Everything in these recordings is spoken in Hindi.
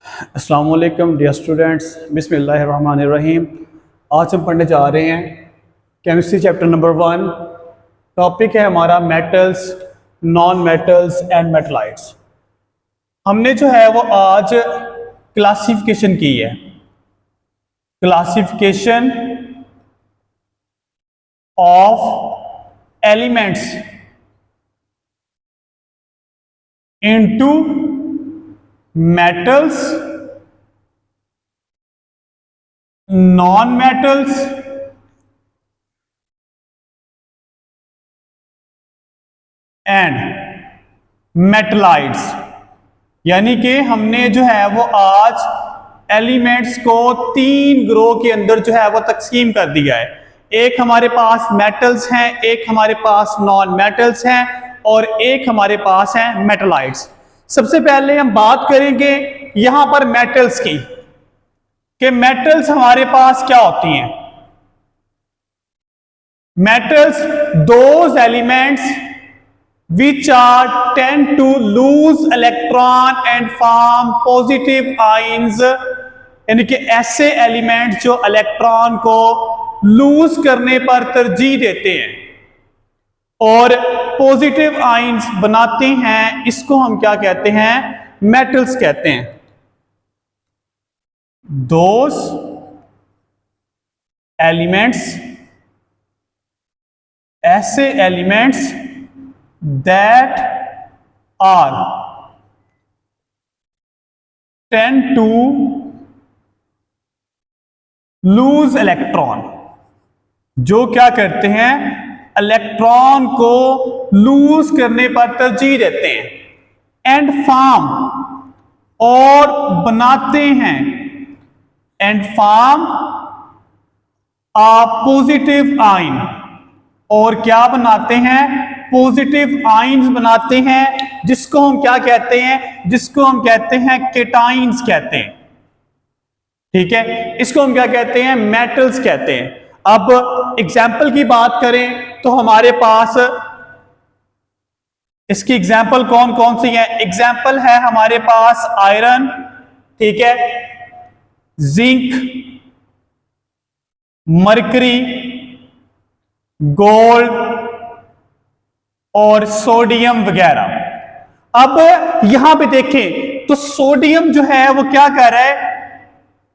अस्सलाम वालेकुम डियर स्टूडेंट्स, बिस्मिल्लाहिर्रहमानिर्रहीम। आज हम पढ़ने जा रहे हैं केमिस्ट्री चैप्टर नंबर 1। टॉपिक है हमारा मेटल्स, नॉन मेटल्स एंड मेटलाइट्स। हमने जो है वो आज क्लासिफिकेशन की है, classification of elements into metals, non metals and मेटलाइट्स। यानी कि हमने जो है वो आज एलिमेंट्स को 3 ग्रोह के अंदर जो है वो तकसीम कर दिया है। एक हमारे पास मेटल्स हैं, एक हमारे पास नॉन मेटल्स हैं और एक हमारे पास है मेटलाइट्स। सबसे पहले हम बात करेंगे यहां पर मेटल्स की, कि मेटल्स हमारे पास क्या होती हैं। Metals those elements which are tend to lose electron and form positive ions, यानी कि ऐसे एलिमेंट जो इलेक्ट्रॉन को लूज करने पर तरजीह देते हैं और पॉजिटिव आयंस बनाते हैं, इसको हम क्या कहते हैं? मेटल्स कहते हैं। दोज एलिमेंट्स, ऐसे elements that are tend to lose electron, जो क्या करते हैं? इलेक्ट्रॉन को लूज करने पर तरजीह देते हैं। एंड फॉर्म, और बनाते हैं, and form a positive ion, और क्या बनाते हैं? पॉजिटिव आयंस बनाते हैं, जिसको हम क्या कहते हैं? जिसको हम कहते हैं केटाइंस कहते हैं। ठीक है, इसको हम क्या कहते हैं? मेटल्स कहते हैं। अब एग्जाम्पल की बात करें तो हमारे पास इसकी एग्जाम्पल कौन कौन सी है? एग्जाम्पल है हमारे पास आयरन, ठीक है, जिंक, मरकरी, गोल्ड और सोडियम वगैरह। अब यहां पे देखें तो सोडियम जो है वो क्या कर रहा है?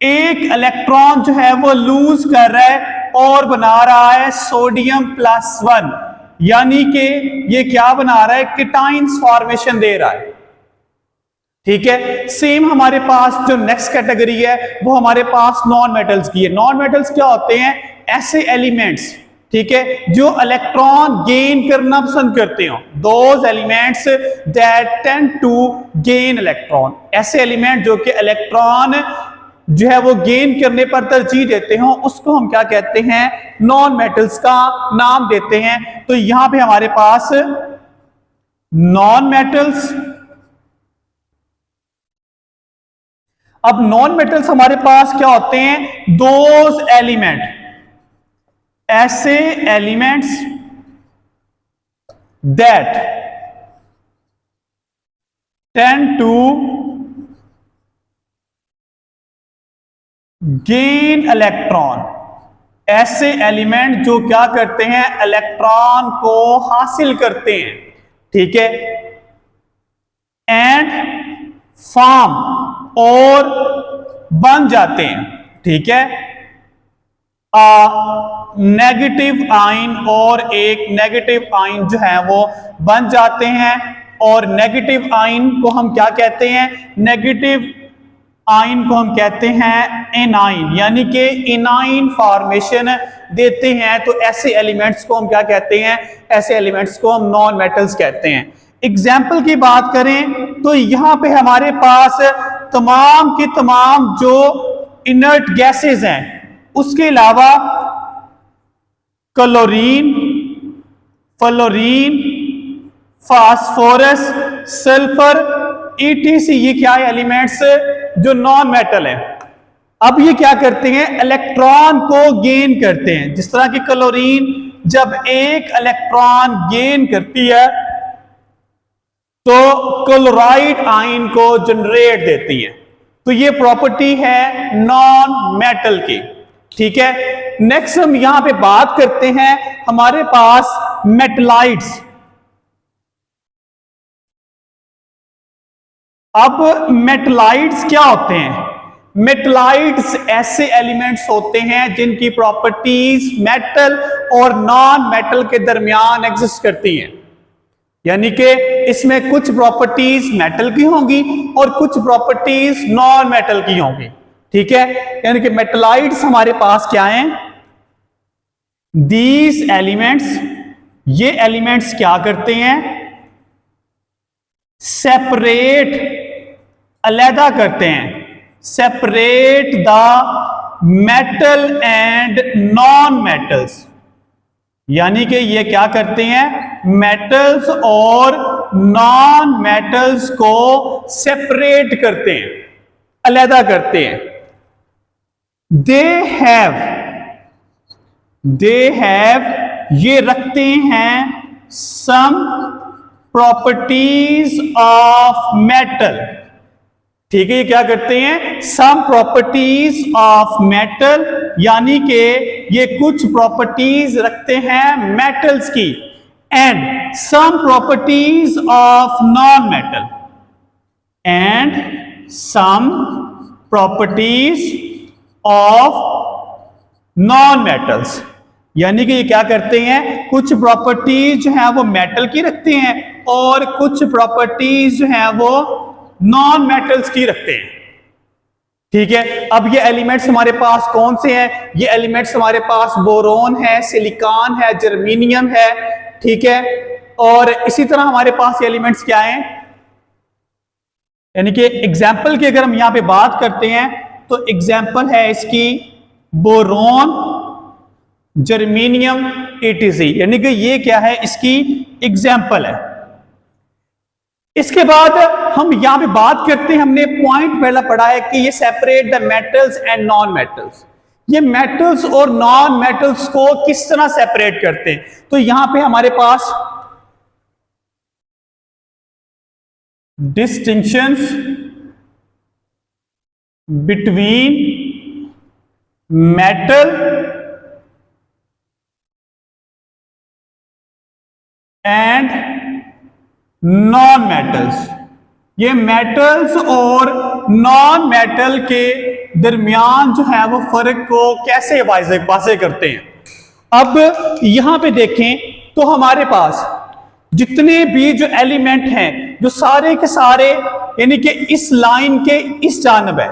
एक इलेक्ट्रॉन जो है वो लूज कर रहा है और बना रहा है सोडियम +1, यानी कि ये क्या बना रहा है? केटाइंस फॉर्मेशन दे रहा है। ठीक है, सेम हमारे पास जो नेक्स्ट कैटेगरी है वो हमारे पास नॉन मेटल्स की है। नॉन मेटल्स क्या होते हैं? ऐसे एलिमेंट्स, ठीक है, जो इलेक्ट्रॉन गेन करना पसंद करते हो। Those elements that tend to gain electron, ऐसे एलिमेंट जो कि इलेक्ट्रॉन जो है वो गेन करने पर तरजीह देते हो, उसको हम क्या कहते हैं? नॉन मेटल्स का नाम देते हैं। तो यहां पे हमारे पास नॉन मेटल्स। अब नॉन मेटल्स हमारे पास क्या होते हैं? दोज एलिमेंट, ऐसे elements that tend to gain electron, ऐसे एलिमेंट जो क्या करते हैं? इलेक्ट्रॉन को हासिल करते हैं। ठीक है, एंड फॉर्म, और बन जाते हैं। ठीक है, नेगेटिव आयन, और एक नेगेटिव आयन जो है वो बन जाते हैं। और नेगेटिव आयन को हम क्या कहते हैं? नेगेटिव आयन को हम कहते हैं एनाइन, यानी कि एनाइन फॉर्मेशन देते हैं। तो ऐसे एलिमेंट्स को हम क्या कहते हैं? ऐसे एलिमेंट्स को हम नॉन मेटल्स कहते हैं। एग्जाम्पल की बात करें तो यहां पे हमारे पास तमाम के तमाम जो इनर्ट गैसेस हैं, उसके अलावा chlorine, fluorine, phosphorus, sulphur, ETC, ये क्या है? एलिमेंट्स जो नॉन मेटल है। अब ये क्या करते हैं? इलेक्ट्रॉन को गेन करते हैं। जिस तरह की क्लोरीन जब एक इलेक्ट्रॉन गेन करती है तो क्लोराइड आयन को जनरेट देती है। तो ये प्रॉपर्टी है नॉन मेटल की। ठीक है, नेक्स्ट हम यहां पे बात करते हैं हमारे पास मेटलाइट्स। अब मेटलाइट्स क्या होते हैं? मेटलाइट्स ऐसे एलिमेंट्स होते हैं जिनकी प्रॉपर्टीज मेटल और नॉन मेटल के दरमियान एग्जिस्ट करती हैं, यानी कि इसमें कुछ प्रॉपर्टीज मेटल की होंगी और कुछ प्रॉपर्टीज नॉन मेटल की होंगी। ठीक है, यानी कि मेटलाइट्स हमारे पास क्या हैं? दीज एलिमेंट्स, ये एलिमेंट्स क्या करते हैं? सेपरेट, अलहदा करते हैं, separate the metal and non metals, यानी कि ये क्या करते हैं? मेटल्स और नॉन मेटल्स को सेपरेट करते हैं, अलहदा करते हैं। दे हैव ये रखते हैं सम प्रॉपर्टीज ऑफ मेटल। ठीक है, ये क्या करते हैं? सम प्रॉपर्टीज ऑफ मेटल, यानी कि ये कुछ प्रॉपर्टीज रखते हैं मेटल्स की, and some properties of non metal, and some properties of non metals, यानी कि ये क्या करते हैं? कुछ प्रॉपर्टीज जो है वो मेटल की रखते हैं और कुछ प्रॉपर्टीज जो है वो नॉन मेटल्स की रखते हैं। ठीक है, अब ये एलिमेंट्स हमारे पास कौन से हैं? ये एलिमेंट्स हमारे पास बोरोन है, सिलिकॉन है, जर्मेनियम है। ठीक है, और इसी तरह हमारे पास ये एलिमेंट्स क्या हैं? यानी कि एग्जाम्पल की अगर हम यहां पे बात करते हैं तो एग्जाम्पल है इसकी बोरोन, जर्मेनियम, ETC, यानी कि ये क्या है? इसकी एग्जाम्पल है। इसके बाद हम यहां पे बात करते हैं, हमने पॉइंट पहला पढ़ा है कि ये separate the metals and non metals. ये मेटल्स और नॉन मेटल्स को किस तरह सेपरेट करते हैं? तो यहां पे हमारे पास distinctions between metal and non metals. ये मेटल्स और नॉन मेटल के दरमियान जो है वो फर्क को कैसे वाज़े करते हैं? अब यहां पे देखें तो हमारे पास जितने भी जो एलिमेंट हैं, जो सारे के सारे यानी कि इस लाइन के इस जानब है,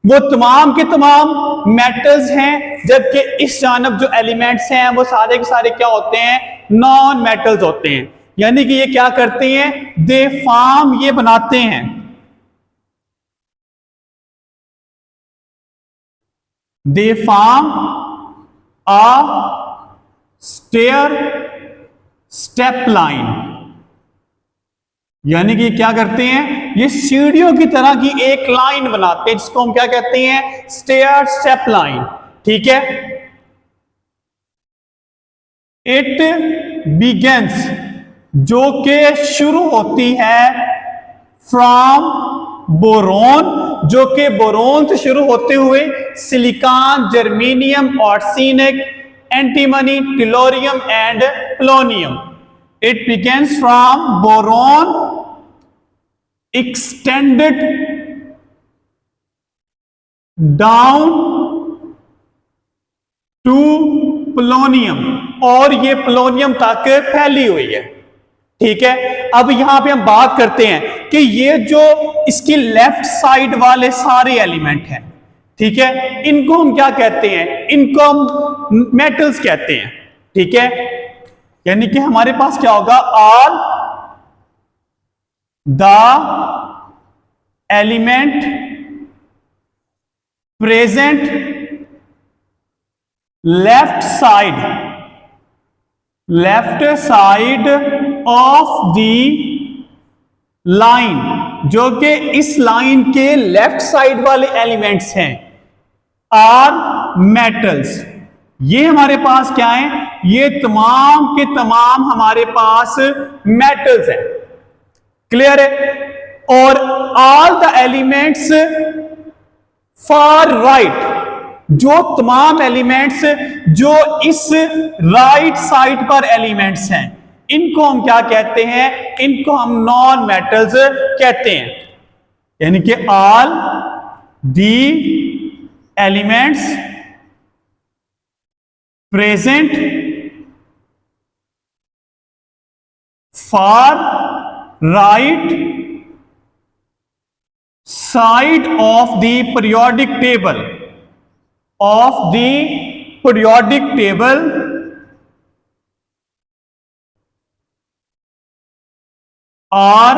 वो तमाम के तमाम मेटल्स हैं, जबकि इस जानब जो एलिमेंट्स हैं वो सारे के सारे क्या होते हैं? नॉन मेटल्स होते हैं। यानी कि ये क्या करते हैं? दे फॉर्म, ये बनाते हैं they form a step line, यानी कि क्या करते हैं? ये सीढ़ियों की तरह की एक लाइन बनाते हैं, जिसको हम क्या कहते हैं? Step line. ठीक है, इट बिगिंस, जो कि शुरू होती है फ्रॉम बोरोन, जो कि बोरोन से शुरू होते हुए silicon, germanium, arsenic, antimony, tellurium and polonium. It begins from boron, extended down to polonium, और ये पोलोनियम तक फैली हुई है। ठीक है, अब यहां पे हम बात करते हैं कि ये जो इसकी लेफ्ट साइड वाले सारे एलिमेंट हैं, ठीक है, इनको हम क्या कहते हैं? इनको हम मेटल्स कहते हैं। ठीक है, यानी कि हमारे पास क्या होगा? All the element present left side of the line, जो कि इस लाइन के लेफ्ट साइड वाले एलिमेंट्स हैं, आर मेटल्स। ये हमारे पास क्या है? ये तमाम के तमाम हमारे पास मेटल्स हैं। क्लियर है? और all the elements far right, जो तमाम एलिमेंट्स जो इस राइट साइड पर एलिमेंट्स हैं, इनको हम क्या कहते हैं? इनको हम नॉन मेटल्स कहते हैं। यानी कि all the elements present far right side of the periodic table are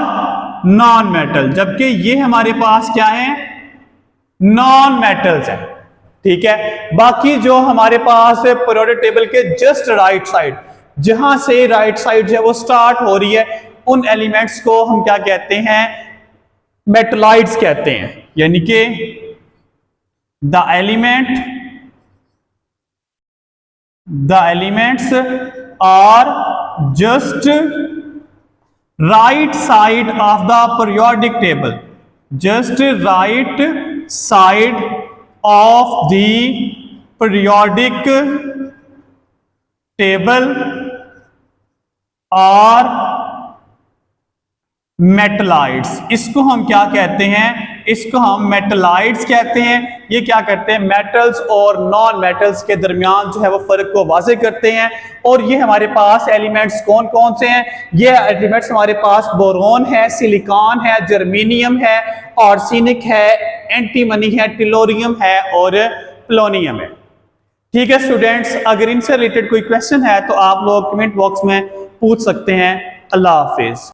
non metal, जबकि ये हमारे पास क्या है? नॉन मेटल्स है। ठीक है, बाकी जो हमारे पास पीरियोडिक टेबल के जस्ट राइट साइड, जहां से राइट साइड जो है वो स्टार्ट हो रही है, उन एलिमेंट्स को हम क्या कहते हैं? मेटलाइड्स कहते हैं। यानी कि the elements are just right side of the periodic table, just right side of the periodic table are metalloids. इसको हम क्या कहते हैं? इसको हम मेटलाइड्स कहते हैं। ये क्या करते हैं? मेटल्स और नॉन मेटल्स के दरमियान जो है वो फर्क को वाज़ेह करते हैं। और ये हमारे पास एलिमेंट्स कौन कौन से हैं? ये एलिमेंट्स हमारे पास बोरोन है, सिलिकॉन है, जर्मेनियम है, आर्सेनिक है, एंटीमनी है, टेलोरियम है और पोलोनियम है। ठीक है स्टूडेंट्स, अगर इनसे रिलेटेड कोई क्वेश्चन है तो आप लोग कमेंट बॉक्स में पूछ सकते हैं। अल्लाह हाफिज।